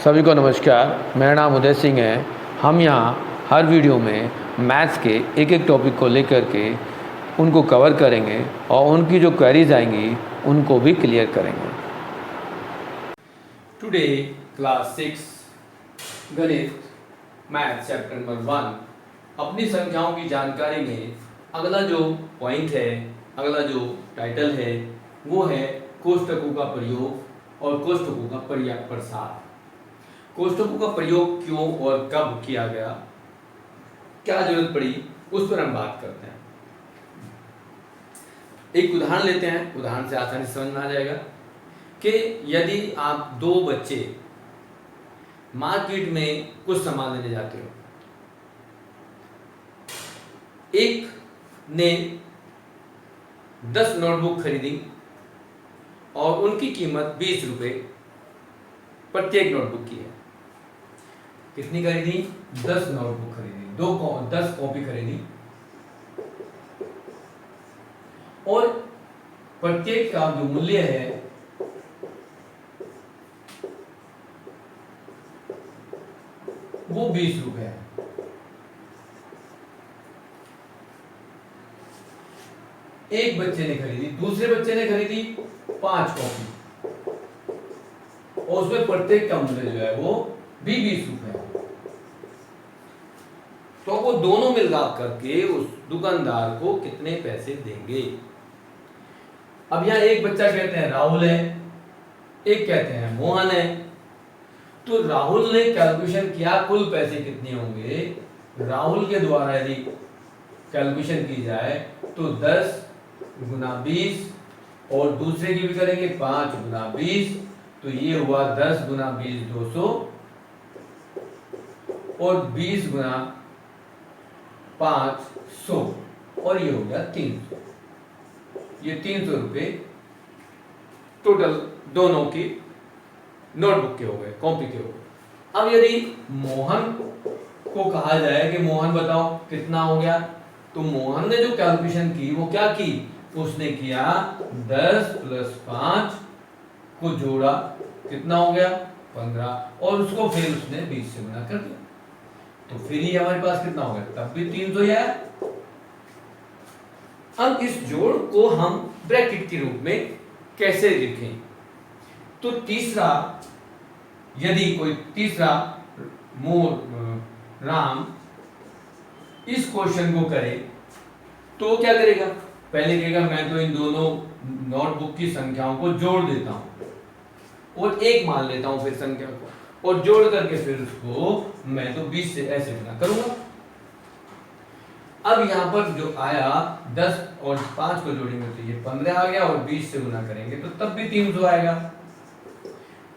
सभी को नमस्कार। मेरा नाम उदय सिंह है। हम यहाँ हर वीडियो में मैथ्स के एक एक टॉपिक को लेकर के उनको कवर करेंगे और उनकी जो क्वेरीज आएंगी उनको भी क्लियर करेंगे। टुडे क्लास 6 गणित मैथ चैप्टर नंबर 1 अपनी संख्याओं की जानकारी में अगला जो पॉइंट है, अगला जो टाइटल है वो है कोष्ठकों का प्रयोग और कोष्ठकों का प्रसार। कोष्ठकों का प्रयोग क्यों और कब किया गया, क्या जरूरत पड़ी, उस पर हम बात करते हैं। एक उदाहरण लेते हैं, उदाहरण से आसानी से समझ में आ जाएगा कि यदि आप दो बच्चे मार्केट में कुछ सामान लेने जाते हो, एक ने 10 नोटबुक खरीदी और उनकी कीमत 20 रुपए प्रत्येक नोटबुक की है। कितनी खरीदी? 10 नोटबुक खरीदी, 10 कॉपी खरीदी और प्रत्येक का जो मूल्य है वो 20 रुपए है। एक बच्चे ने खरीदी, दूसरे बच्चे ने खरीदी 5 कॉपी और उसमें प्रत्येक का मूल्य जो है वो भी 20 रुपए है। तो वो दोनों मिलगा करके उस दुकानदार को कितने पैसे देंगे? अब यहां एक बच्चा कहते हैं राहुल है, एक कहते हैं मोहन है। तो राहुल ने कैलकुलेशन किया कुल पैसे कितने होंगे। राहुल के द्वारा यदि कैलकुलेशन की जाए तो 10 गुना 20 और दूसरे की भी करेंगे 5 गुना 20, तो ये हुआ 10 गुना 20 200 और 20 गुना 500 और ये हो गया 300। ये 300 रुपए टोटल दोनों की नोटबुक के हो गए, कॉपी के हो गए। अब यदि मोहन को कहा जाए कि मोहन बताओ कितना हो गया, तो मोहन ने जो कैलकुलेशन की वो क्या की, उसने किया 10 + 5 को जोड़ा, कितना हो गया 15 और उसको फिर उसने 20 से गुना कर दिया। तो फिर ही हमारे पास कितना हो गया, तब भी 300 ही आया। अब इस जोड़ को हम ब्रैकेट के रूप में कैसे लिखें? तो तीसरा, यदि कोई तीसरा राम इस क्वेश्चन को करे तो क्या करेगा? पहले कहेगा मैं तो इन दोनों नोटबुक की संख्याओं को जोड़ देता हूं और एक मान लेता हूं फिर संख्या को और जोड़ करके फिर उसको मैं तो 20 से ऐसे गुना करूंगा। अब यहां पर जो आया 10 और 5 को जोड़ेंगे तो ये 15 आ गया और 20 से गुना करेंगे तो तब भी 300 आएगा।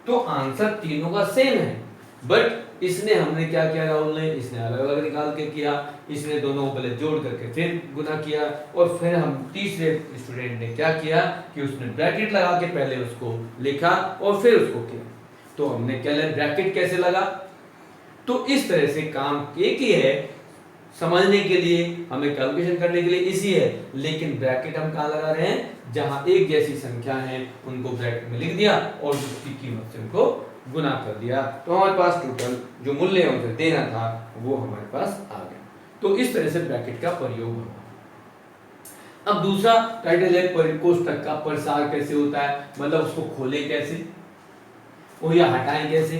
तो आंसर तीनों का सेम है, बट इसने हमने क्या किया, राहुल ने इसने अलग अलग निकाल के किया, इसने दोनों को पहले जोड़ करके फिर गुना किया और फिर हम तीसरे स्टूडेंट ने क्या किया कि उसने ब्रैकेट लगा के पहले उसको लिखा और फिर उसको किया। तो हमने क्या लिया, ब्रैकेट कैसे लगा? तो इस तरह से काम एक ही है, समझने के लिए, हमें कैलकुलेशन करने के लिए इसी है, लेकिन ब्रैकेट हम कहाँ लगा रहे हैं, जहां एक जैसी संख्या है उनको ब्रैकेट में लिख दिया और उसकी कीमत से उनको गुना कर दिया, तो हमारे पास टोटल जो मूल्य उसे देना था वो हमारे पास आ गया। तो इस तरह से ब्रैकेट का प्रयोग होगा। अब दूसरा टाइटल है कोष्ठक का प्रसार कैसे होता है, मतलब उसको खोले कैसे और या हटाएं कैसे।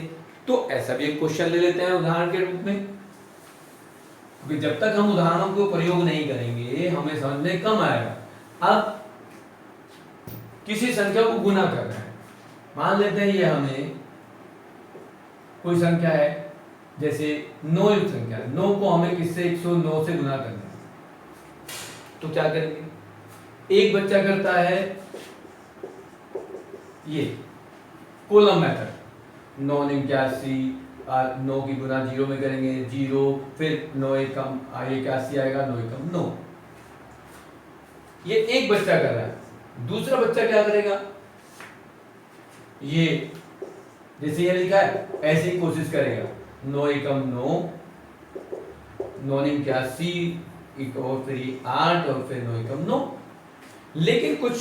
तो ऐसा भी एक क्वेश्चन ले लेते हैं उदाहरण के रूप में, क्योंकि जब तक हम उदाहरणों को प्रयोग नहीं करेंगे हमें समझ में कम आएगा। अब किसी संख्या को गुना कर रहे हैं, मान लेते हैं ये हमें कोई संख्या है जैसे 9 युक्त संख्या, 9 को हमें किससे 109 से गुना करना है। तो क्या करेंगे, एक बच्चा करता है ये कॉलम मेथड, 9 × 81, 9 की गुना 0 में करेंगे 0, फिर 9 एकम 81 आएगा, 9 एकम 9। ये एक बच्चा कर रहा है। दूसरा बच्चा क्या करेगा, ये जैसे ये लिखा है ऐसे ही कोशिश करेगा, 9 एकम 9, 9 × 81 और फिर 8 और फिर 9 एकम 9। लेकिन कुछ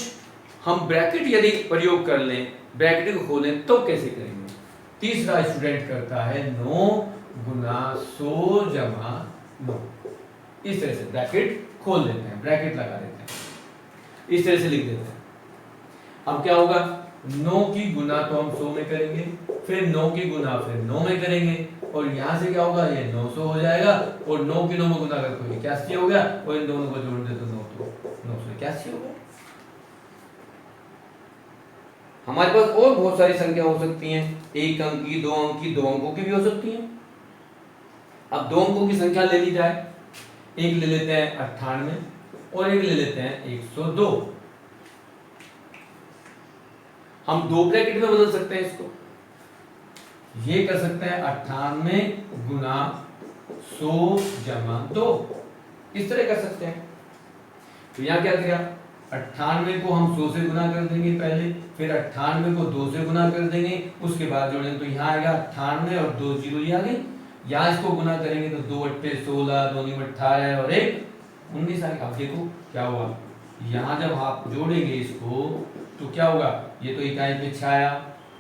हम ब्रैकेट यदि प्रयोग कर लें, ब्रैकेट को खोलें तो कैसे करेंगे? तीसरा स्टूडेंट करता है 9 गुना 100 जमा 9। इस तरह से ब्रैकेट खोल देते हैं, ब्रैकेट लगा देते हैं, इस तरह से लिख देते हैं। अब क्या होगा, 9 की गुना तो हम 100 में करेंगे, फिर 9 की गुना फिर 9 में करेंगे, और यहां से क्या होगा, ये 900 हो जाएगा, और 9 की 9 में गुना करके तो 81 हो गया, और इन दोनों को जोड़ दे तो 981 हो गया। हमारे पास और बहुत सारी संख्या हो सकती हैं, 1 अंक की, 2 अंक की, 2 अंकों की भी हो सकती हैं। अब 2 अंकों की संख्या ले ली जाए, एक ले लेते हैं 98 और एक ले लेते हैं 102। हम 2 ब्रैकेट में बदल सकते हैं इसको, ये कर सकते हैं 98 गुना 100 जमा 2, इस तरह कर सकते हैं। तो यहां क्या किया, 98 को हम 100 से गुना कर देंगे पहले, फिर 98 को 2 से गुना कर देंगे, उसके बाद जोड़ेंगे तो यहाँ आएगा 98 और 2 जीरो ये आ गई। यहाँ इसको गुना करेंगे तो 2 अट्ठे 16, 2 नी 18 और 1 19 आएगा। अब देखो क्या हुआ, यहाँ जब आप जोड़ेंगे इसको तो क्या होगा, ये तो इकाई पे 6 आया,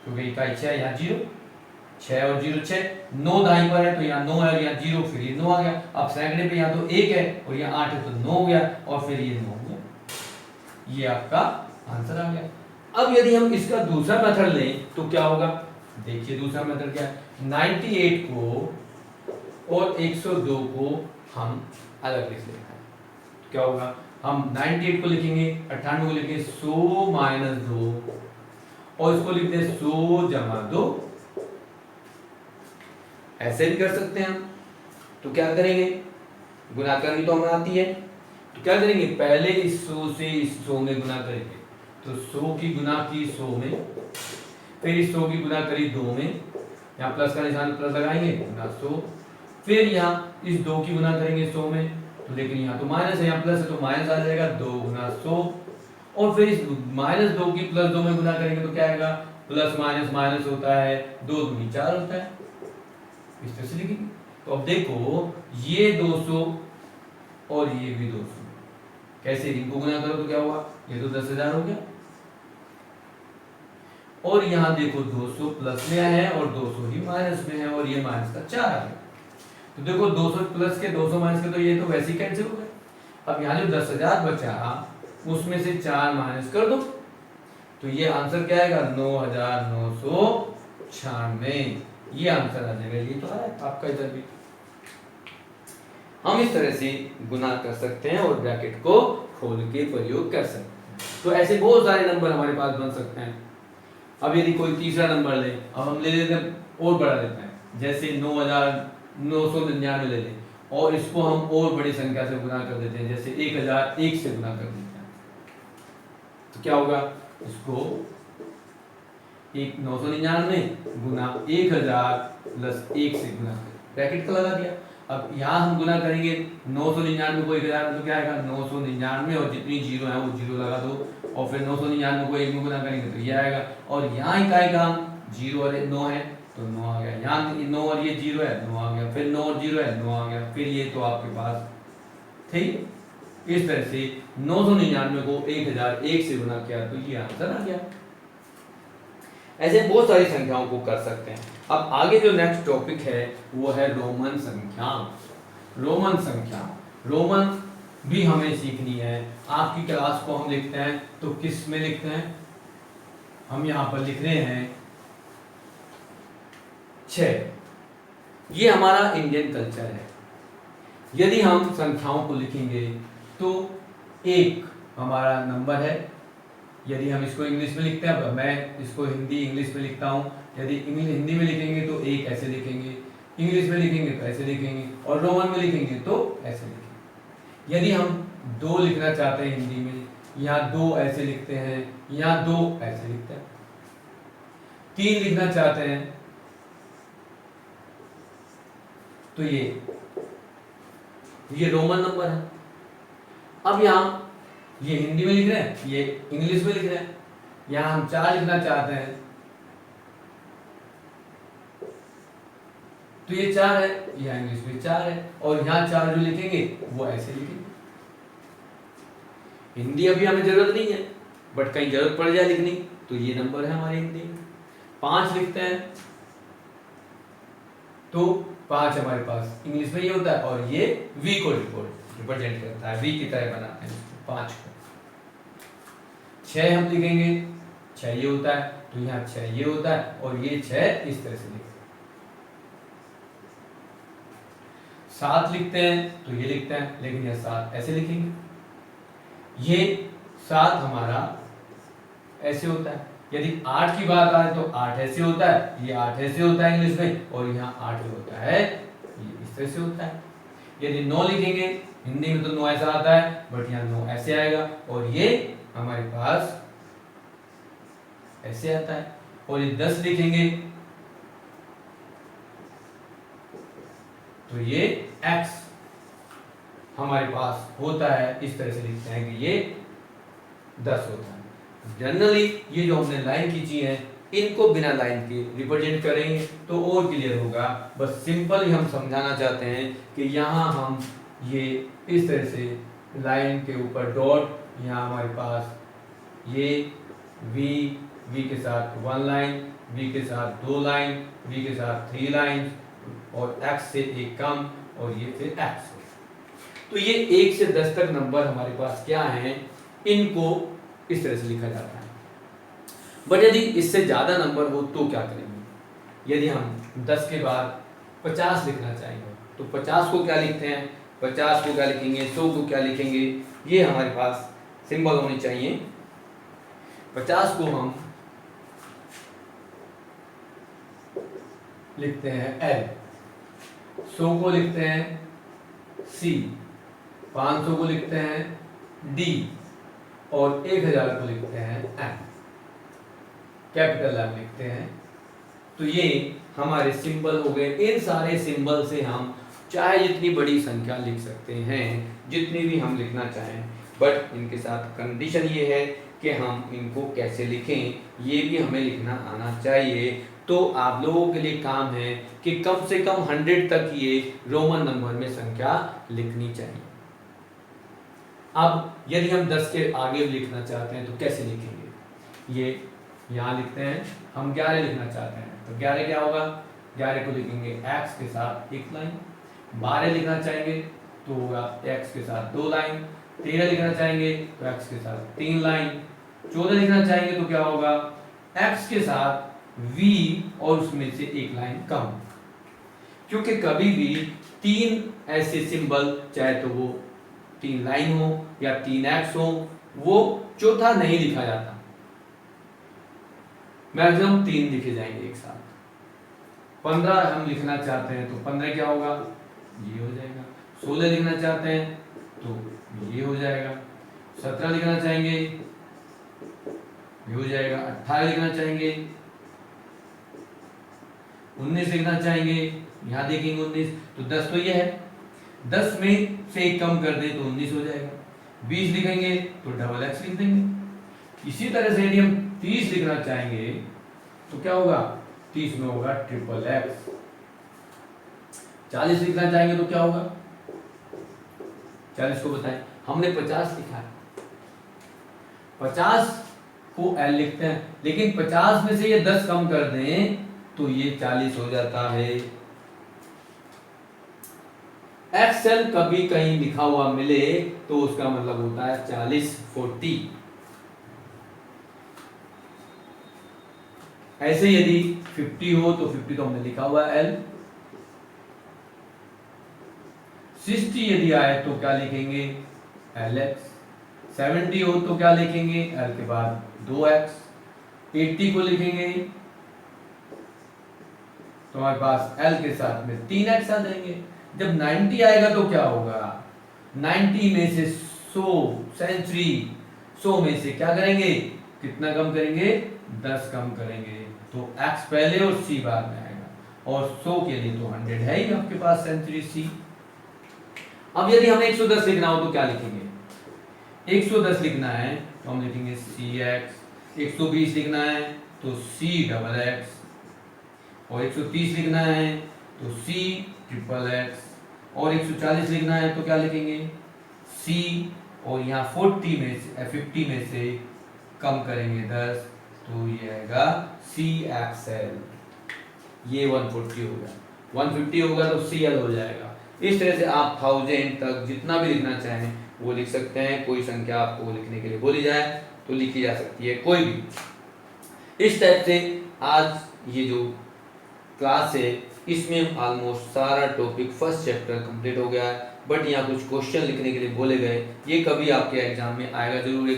क्योंकि इकाई 6 यहाँ 0, 6 और 0 6, 9 दाईं पर है तो यहाँ 9 है और यहाँ 0, फिर ये 9 आ गया। अब सैकड़े पे यहाँ तो 1 है और यहाँ 8 है तो 9 हो गया, और फिर ये 9 हो गया। ये आपका आंसर आ गया। अब यदि हम इसका दूसरा मेथड लें तो क्या होगा, देखिए दूसरा मेथड क्या है, 98 को और 102 को हम अलग लिख लेते हैं। तो क्या होगा, हम 98 को लिखेंगे, 98 को लिखेंगे 100 माइनस 2 और इसको लिखते हैं 100 जमा 2। ऐसे भी कर सकते हैं हम। तो क्या करेंगे, गुना करनी तो हमें आती है, तो क्या करेंगे, पहले इस 100 से इस 100 में गुना करेंगे, तो 100 की गुना की 100 में, फिर इस 100 की गुना करी 2 में, यहाँ प्लस का निशान प्लस लगाएंगे गुना 100, फिर यहाँ इस 2 की गुना करेंगे 100 में, तो लेकिन यहाँ तो माइनस है, यहाँ प्लस है तो माइनस आ जाएगा 2 गुना 100, और फिर इस -2 की +2 में गुना करेंगे तो क्या आएगा, प्लस माइनस माइनस होता है, 2 दूनी 4 होता है, इस तरह से लिखेंगे। तो अब देखो ये 200 और ये भी 200, कैसे, इनको गुना करो तो क्या हुआ, ये तो 10,000 हो गया, और यहाँ देखो 200 प्लस में है और 200 ही माइनस में है, और ये माइनस का 4 आ गया। तो देखो 200 प्लस के 200 माइनस के तो ये तो वैसे ही कैंसिल हो गए। अब यहाँ जो 10,000 बचा उसमें से 4 माइनस कर दो, तो ये आंसर क्या आएगा, 9,996, ये आंसर आ जाएगा। ये तो आ रहा है आपका इधर भी। हम इस तरह से गुना कर सकते हैं और ब्रैकेट को खोल के प्रयोग कर सकते हैं। तो ऐसे बहुत सारे नंबर हमारे पास बन सकते हैं। अब यदि कोई तीसरा नंबर ले, अब हम ले लेते हैं और बढ़ा देते हैं, जैसे 9,999 ले लें, और इसको हम और बड़ी संख्या से गुना कर देते हैं, जैसे 1,001 से गुना कर देते हैं, तो क्या होगा, इसको 999 गुना 1,000 प्लस 1 से गुना कर ब्रैकेट का लगा दिया। अब यहाँ हम गुना करेंगे 999 को 1,000 तो क्या आएगा, 999, और जितनी जीरो है वो जीरो लगा दो, और फिर 999 को 1 में गुना करेंगे तो ये आएगा, और यहाँ इकाई का 0 और 9 है तो 9 आ गया, यहाँ 9 और ये 0 है 9 आ गया, फिर 9 और 0 है 9 आ गया, फिर ये तो आपके पास ठीक। इस तरह से 999 को 1,001 से गुना किया तो ये आंसर आ गया। ऐसे बहुत सारी संख्याओं को कर सकते हैं। अब आगे जो नेक्स्ट टॉपिक है वो है रोमन संख्या। रोमन संख्या, रोमन भी हमें सीखनी है। आपकी क्लास को हम लिखते हैं तो किस में लिखते हैं, हम यहाँ पर लिख रहे हैं 6। ये हमारा इंडियन कल्चर है। यदि हम संख्याओं को लिखेंगे तो 1 हमारा नंबर है। यदि हम इसको इंग्लिश में लिखते हैं, मैं इसको हिंदी इंग्लिश में लिखता हूँ, यदि हिंदी में लिखेंगे तो 1 ऐसे लिखेंगे, इंग्लिश में लिखेंगे तो ऐसे लिखेंगे, और रोमन में लिखेंगे तो ऐसे लिखेंगे। यदि हम 2 लिखना चाहते हैं हिंदी में, यहाँ 2 ऐसे लिखते हैं, यहाँ 2 ऐसे लिखते हैं। 3 लिखना चाहते हैं तो ये रोमन नंबर है। अब यहाँ ये हिंदी में लिख रहे हैं, ये इंग्लिश में लिख रहे हैं। यहाँ हम 4 लिखना चाहते हैं तो ये 4 है, यहाँ इंग्लिश में 4 है, और यहाँ 4 जो लिखेंगे वो ऐसे लिखेंगे। हिंदी अभी हमें जरूरत नहीं है, बट कहीं जरूरत पड़ जाए लिखनी तो ये नंबर है हमारे हिंदी में। 5 लिखते हैं तो 5 हमारे पास इंग्लिश में ये होता है और ये v को रिप्रेजेंट करता है, v की तरह बनाते हैं 5 को। 6 हम लिखेंगे, 6 ये होता है, तो यहाँ 6 ये होता है और ये 6 इस तरह से लिखते हैं। 7 लिखते हैं तो ये लिखते हैं, लेकिन यह 7 ऐसे लिखेंगे। ये 7 हमारा ऐसे होता है। यदि 8 की बात आए तो 8 ऐसे होता है, ये 8 ऐसे होता है इंग्लिश में, और यहाँ 8 होता है, ये इस तरह से होता है। यदि 9 लिखेंगे, हिंदी में तो 9 ऐसा आता है, बट यहाँ 9 ऐसे आएगा, और ये हमारे पास ऐसे आता है। और ये 10 लिखेंगे तो ये x हमारे पास होता है, इस तरह से लिखते हैं कि ये 10 होता है। जनरली ये जो हमने लाइन खींची है, इनको बिना लाइन के रिप्रेजेंट करेंगे तो और क्लियर होगा। बस सिंपल ही हम समझाना चाहते हैं कि यहाँ हम ये इस तरह से लाइन के ऊपर डॉट, यहाँ हमारे पास ये v के साथ 1 लाइन, v के साथ 2 लाइन, v के साथ 3 लाइन, और x से एक कम, और ये फिर x। तो ये 1 से 10 तक नंबर हमारे पास क्या हैं, इनको इस तरह से लिखा जाता है। बट यदि इससे ज्यादा नंबर हो तो क्या करेंगे? यदि हम 10 के बाद 50 लिखना चाहेंगे तो 50 को क्या लिखते हैं, 50 को क्या लिखेंगे, 100 को क्या लिखेंगे, ये हमारे पास सिंबल होने चाहिए। 50 को हम लिखते हैं L, 100 को लिखते हैं C, 500 को लिखते हैं D, और 1000 को लिखते हैं M, कैपिटल M लिखते हैं। तो ये हमारे सिंबल हो गए। इन सारे सिंबल से हम चाहे जितनी बड़ी संख्या लिख सकते हैं, जितनी भी हम लिखना चाहें, बट इनके साथ कंडीशन ये है कि हम इनको कैसे लिखें, ये भी हमें लिखना आना चाहिए। तो आप लोगों के लिए काम है कि कम से कम 100 तक ये रोमन नंबर में संख्या लिखनी चाहिए। अब यदि हम 10 के आगे लिखना चाहते हैं तो कैसे लिखेंगे? ये यहाँ लिखते हैं, हम 11 लिखना चाहते हैं तो 11 क्या होगा, 11 को लिखेंगे x के साथ 1 लाइन। 12 लिखना चाहेंगे तो होगा x के साथ 2 लाइन। 13 लिखना चाहेंगे तो x के साथ 3 लाइन। 14 लिखना चाहेंगे तो क्या होगा, x के साथ v और उसमें से 1 लाइन कम। क्योंकि कभी भी 3 ऐसे सिंबल, चाहे तो वो 3 लाइन हो या 3x हो, वो चौथा नहीं लिखा जाता। मैक्सिमम 3 लिखे जाएंगे एक साथ। 15 हम लिखना चाहते हैं तो 15 क्या होगा, ये हो जाएगा। 16 लिखना चाहते हैं तो ये हो जाएगा। 17 लिखना चाहेंगे ये हो जाएगा। 18 लिखना चाहेंगे, 19 लिखना चाहेंगे, यहाँ देखेंगे 19, तो 10 तो ये है, 10 में से एक कम कर दें तो 19 हो जाएगा। 20 लिखेंगे तो डबल x लिख देंगे। इसी तरह से यदि हम 30 लिखना चाहेंगे तो क्या होगा, 30 में होगा ट्रिपल x। 40 लिखना चाहेंगे तो क्या होगा, 40 को बताएं, हमने 50 लिखा है, 50 को L लिखते हैं, लेकिन 50 में से ये 10 कम कर दें तो ये 40 हो जाता है। एक्सेल कभी कहीं लिखा हुआ मिले तो उसका मतलब होता है 40 40। ऐसे यदि 50 हो तो 50 तो हमने लिखा हुआ है L। 60 यदि आए तो क्या लिखेंगे, LX। 70 हो तो क्या लिखेंगे, L के बाद 2x। 80 को लिखेंगे तो हमारे पास L के साथ में 3x आ जाएंगे। जब 90 आएगा तो क्या होगा, 90 में से 100 सेंचुरी, 100 में से क्या करेंगे, कितना कम करेंगे, 10 कम करेंगे, तो x पहले और c बाद में आएगा। और 100 के लिए तो 100 है ही आपके पास सेंचुरी c। अब यदि हमें 110 लिखना हो तो क्या लिखेंगे, 110 लिखना है तो हम लिखेंगे cx। 120 लिखना है तो c डबल x, और 130 लिखना है तो c ट्रिपल x, और 140 लिखना है तो क्या लिखेंगे, c, और यहाँ 40 में से 50 में से कम करेंगे 10, तो ये आएगा CXL। ये 140 हो गया। 150 होगा तो CL हो जाएगा। इस तरह से आप 1000 तक जितना भी लिखना चाहें वो लिख सकते हैं। कोई संख्या आपको लिखने के लिए बोली जाए तो लिखी जा सकती है, कोई भी। इस टाइप से आज ये जो क्लास है इसमें ऑलमोस्ट सारा टॉपिक फर्स्ट चैप्टर कंप्लीट हो गया है। बट यहाँ कुछ क्वेश्चन लिखने के लिए बोले गए, ये कभी आपके एग्जाम में आएगा जरूर,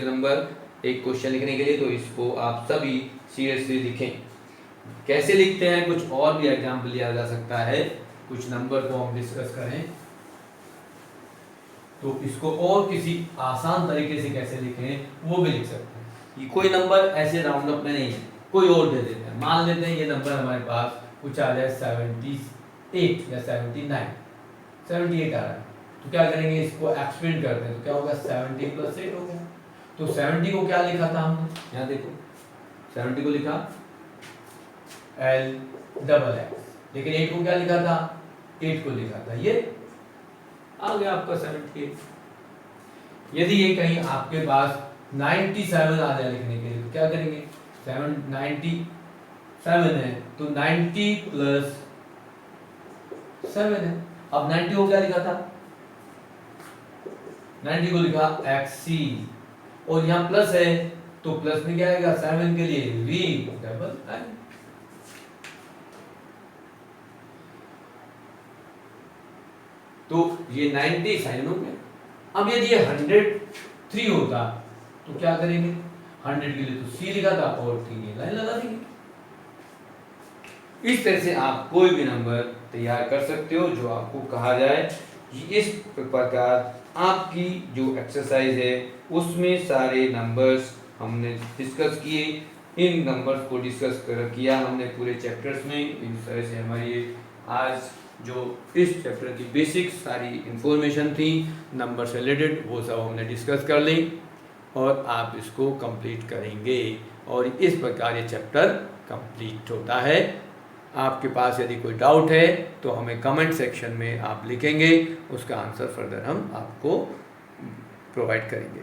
एक क्वेश्चन लिखने के लिए, तो इसको आप सभी सीरियसली लिखें। कैसे लिखते हैं कुछ और भी एग्जाम्पल लिया जा सकता है, कुछ नंबर को हम डिस्कस करें तो इसको और किसी आसान तरीके से कैसे लिखें वो भी लिख सकते हैं। ये कोई नंबर ऐसे राउंड अप में नहीं है, कोई और दे देते हैं। मान लेते हैं ये नंबर हमारे पास कुछ आ जाए 78 या 78 आ रहा है, तो क्या करेंगे, इसको एक्सपेंड करते हैं तो क्या होगा 70 + 8 हो गया। तो 70 को क्या लिखा था हमने, यहाँ देखो 70 को लिखा L लेकिन 8 को क्या लिखा था, 8 को लिखा था, ये आ गया आपका 78। यदि ये कहीं आपके पास 97 आ जाए लिखने के लिए तो क्या करेंगे, 97 है तो 90 + 7 है। अब 90 को क्या लिखा था, 90 को लिखा XC और यहाँ प्लस है तो प्लस में क्या आएगा 7 के लिए V9। तो ये 90 साइन हो गया। अब यदि ये 103 होता तो क्या करेंगे, 100 के लिए तो C लिखा था और 3 लाइन लगा देंगे। इस तरह से आप कोई भी नंबर तैयार कर सकते हो जो आपको कहा जाए। इस प्रकार आपकी जो एक्सरसाइज है उसमें सारे नंबर्स हमने डिस्कस किए। इन नंबर्स को डिस्कस किया हमने पूरे चैप्टर्स में। इस तरह से हमारी आज जो इस चैप्टर की बेसिक सारी इंफॉर्मेशन थी नंबर से रिलेटेड वो सब हमने डिस्कस कर ली और आप इसको कंप्लीट करेंगे और इस प्रकार ये चैप्टर कंप्लीट होता है। आपके पास यदि कोई डाउट है तो हमें कमेंट सेक्शन में आप लिखेंगे, उसका आंसर फर्दर हम आपको प्रोवाइड करेंगे।